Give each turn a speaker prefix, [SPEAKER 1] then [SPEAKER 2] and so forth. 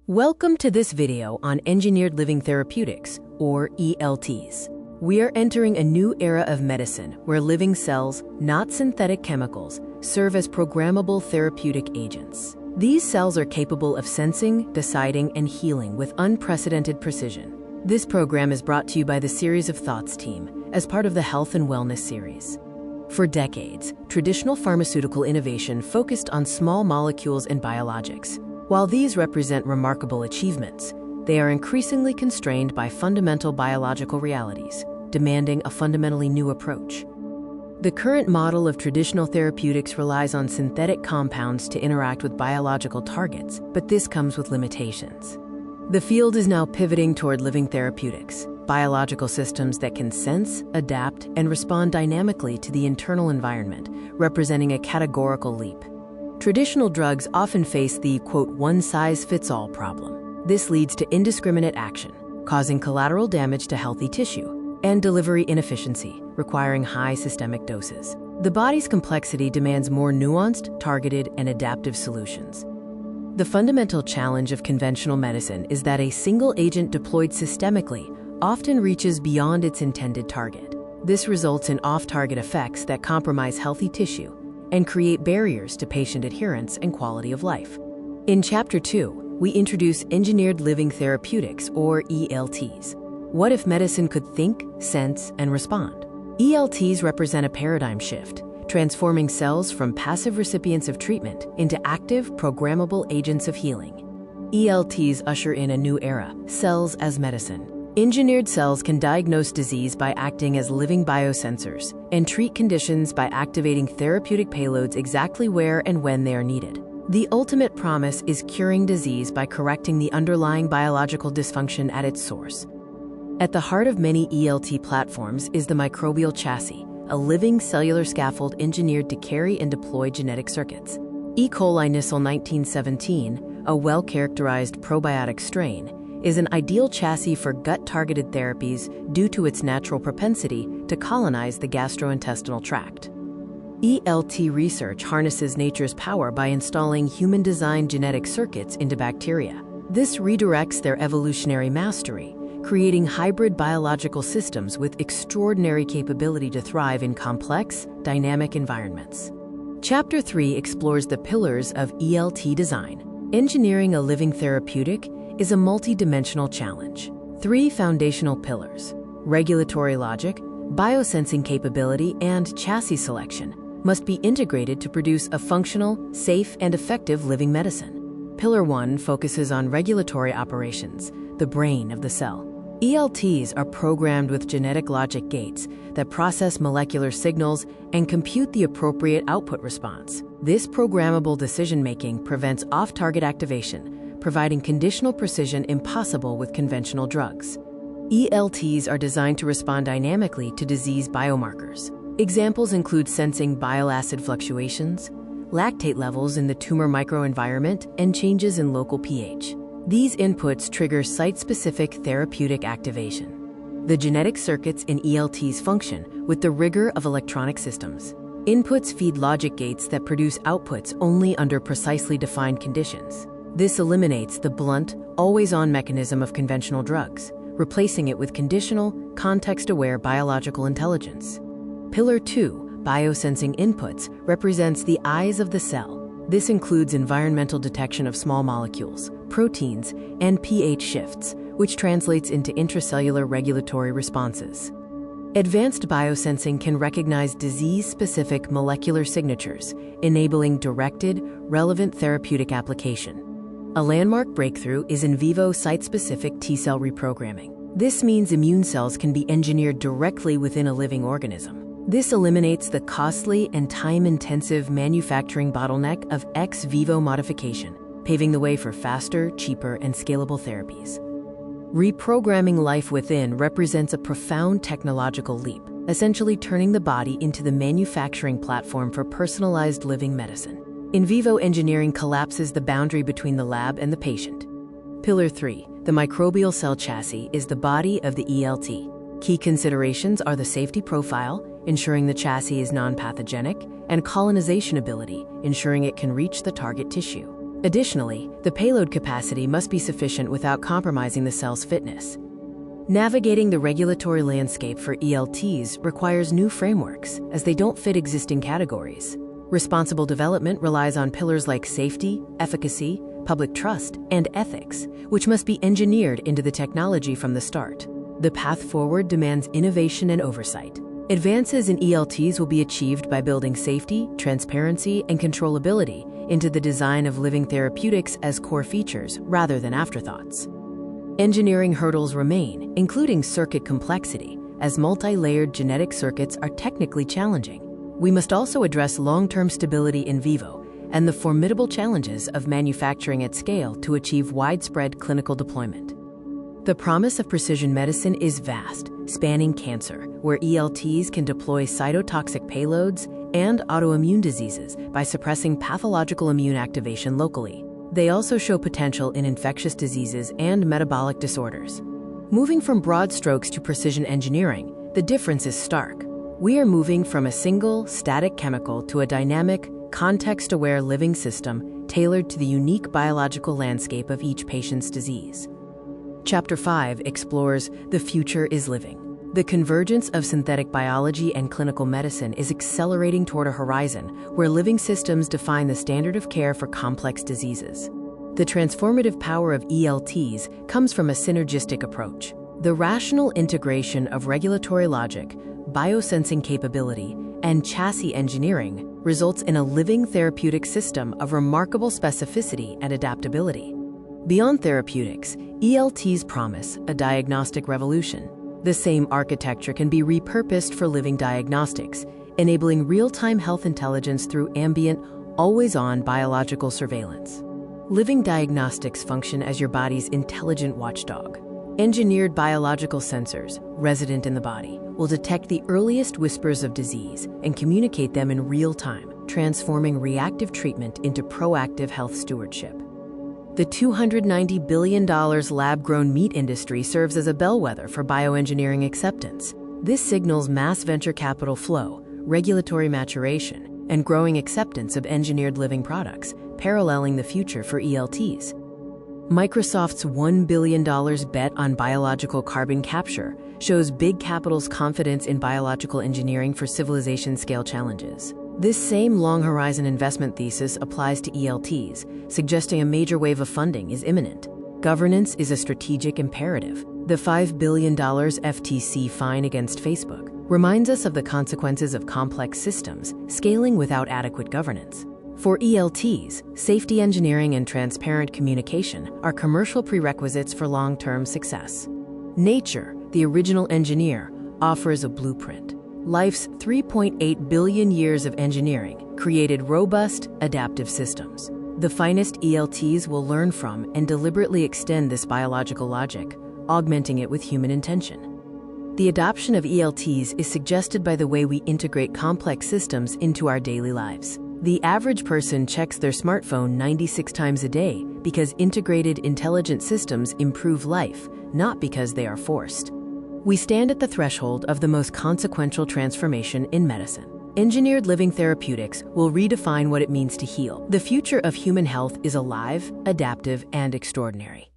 [SPEAKER 1] Welcome to this video on Engineered Living Therapeutics, or ELTs. We are entering a new era of medicine where living cells, not synthetic chemicals, serve as programmable therapeutic agents. These cells are capable of sensing, deciding, and healing with unprecedented precision. This program is brought to you by the Series of Thoughts team as part of the Health and Wellness series. For decades, traditional pharmaceutical innovation focused on small molecules and biologics. While these represent remarkable achievements, they are increasingly constrained by fundamental biological realities, demanding a fundamentally new approach. The current model of traditional therapeutics relies on synthetic compounds to interact with biological targets, but this comes with limitations. The field is now pivoting toward living therapeutics, biological systems that can sense, adapt, and respond dynamically to the internal environment, representing a categorical leap. Traditional drugs often face the, quote, one-size-fits-all problem. This leads to indiscriminate action, causing collateral damage to healthy tissue, and delivery inefficiency, requiring high systemic doses. The body's complexity demands more nuanced, targeted, and adaptive solutions. The fundamental challenge of conventional medicine is that a single agent deployed systemically often reaches beyond its intended target. This results in off-target effects that compromise healthy tissue and create barriers to patient adherence and quality of life. In Chapter 2, we introduce Engineered Living Therapeutics, or ELTs. What if medicine could think, sense, and respond? ELTs represent a paradigm shift, transforming cells from passive recipients of treatment into active, programmable agents of healing. ELTs usher in a new era, cells as medicine. Engineered cells can diagnose disease by acting as living biosensors and treat conditions by activating therapeutic payloads exactly where and when they are needed. The ultimate promise is curing disease by correcting the underlying biological dysfunction at its source. At the heart of many ELT platforms is the microbial chassis, a living cellular scaffold engineered to carry and deploy genetic circuits. E. coli Nissl 1917, a well-characterized probiotic strain, is an ideal chassis for gut-targeted therapies due to its natural propensity to colonize the gastrointestinal tract. ELT research harnesses nature's power by installing human-designed genetic circuits into bacteria. This redirects their evolutionary mastery, creating hybrid biological systems with extraordinary capability to thrive in complex, dynamic environments. Chapter 3 explores the pillars of ELT design. Engineering a living therapeutic is a multi-dimensional challenge. 3 foundational pillars: regulatory logic, biosensing capability, and chassis selection must be integrated to produce a functional, safe, and effective living medicine. Pillar 1 focuses on regulatory operations, the brain of the cell. ELTs are programmed with genetic logic gates that process molecular signals and compute the appropriate output response. This programmable decision-making prevents off-target activation, providing conditional precision impossible with conventional drugs. ELTs are designed to respond dynamically to disease biomarkers. Examples include sensing bile acid fluctuations, lactate levels in the tumor microenvironment, and changes in local pH. These inputs trigger site-specific therapeutic activation. The genetic circuits in ELTs function with the rigor of electronic systems. Inputs feed logic gates that produce outputs only under precisely defined conditions. This eliminates the blunt, always-on mechanism of conventional drugs, replacing it with conditional, context-aware biological intelligence. Pillar 2, biosensing inputs, represents the eyes of the cell. This includes environmental detection of small molecules, proteins, and pH shifts, which translates into intracellular regulatory responses. Advanced biosensing can recognize disease-specific molecular signatures, enabling directed, relevant therapeutic application. A landmark breakthrough is in vivo site-specific T-cell reprogramming. This means immune cells can be engineered directly within a living organism. This eliminates the costly and time-intensive manufacturing bottleneck of ex vivo modification, paving the way for faster, cheaper, and scalable therapies. Reprogramming life within represents a profound technological leap, essentially turning the body into the manufacturing platform for personalized living medicine. In vivo engineering collapses the boundary between the lab and the patient. Pillar 3, the microbial cell chassis, is the body of the ELT. Key considerations are the safety profile, ensuring the chassis is non-pathogenic, and colonization ability, ensuring it can reach the target tissue. Additionally, the payload capacity must be sufficient without compromising the cell's fitness. Navigating the regulatory landscape for ELTs requires new frameworks, as they don't fit existing categories. Responsible development relies on pillars like safety, efficacy, public trust, and ethics, which must be engineered into the technology from the start. The path forward demands innovation and oversight. Advances in ELTs will be achieved by building safety, transparency, and controllability into the design of living therapeutics as core features rather than afterthoughts. Engineering hurdles remain, including circuit complexity, as multi-layered genetic circuits are technically challenging. We must also address long-term stability in vivo and the formidable challenges of manufacturing at scale to achieve widespread clinical deployment. The promise of precision medicine is vast, spanning cancer, where ELTs can deploy cytotoxic payloads, and autoimmune diseases by suppressing pathological immune activation locally. They also show potential in infectious diseases and metabolic disorders. Moving from broad strokes to precision engineering, the difference is stark. We are moving from a single, static chemical to a dynamic, context-aware living system tailored to the unique biological landscape of each patient's disease. Chapter 5 explores The Future is Living. The convergence of synthetic biology and clinical medicine is accelerating toward a horizon where living systems define the standard of care for complex diseases. The transformative power of ELTs comes from a synergistic approach. The rational integration of regulatory logic, biosensing capability, and chassis engineering results in a living therapeutic system of remarkable specificity and adaptability. Beyond therapeutics, ELTs promise a diagnostic revolution. The same architecture can be repurposed for living diagnostics, enabling real-time health intelligence through ambient, always-on biological surveillance. Living diagnostics function as your body's intelligent watchdog. Engineered biological sensors, resident in the body, will detect the earliest whispers of disease and communicate them in real time, transforming reactive treatment into proactive health stewardship. The $290 billion lab-grown meat industry serves as a bellwether for bioengineering acceptance. This signals mass venture capital flow, regulatory maturation, and growing acceptance of engineered living products, paralleling the future for ELTs. Microsoft's $1 billion bet on biological carbon capture shows big capital's confidence in biological engineering for civilization-scale challenges. This same long-horizon investment thesis applies to ELTs, suggesting a major wave of funding is imminent. Governance is a strategic imperative. The $5 billion FTC fine against Facebook reminds us of the consequences of complex systems scaling without adequate governance. For ELTs, safety engineering and transparent communication are commercial prerequisites for long-term success. Nature, the original engineer, offers a blueprint. Life's 3.8 billion years of engineering created robust, adaptive systems. The finest ELTs will learn from and deliberately extend this biological logic, augmenting it with human intention. The adoption of ELTs is suggested by the way we integrate complex systems into our daily lives. The average person checks their smartphone 96 times a day because integrated intelligent systems improve life, not because they are forced. We stand at the threshold of the most consequential transformation in medicine. Engineered living therapeutics will redefine what it means to heal. The future of human health is alive, adaptive, and extraordinary.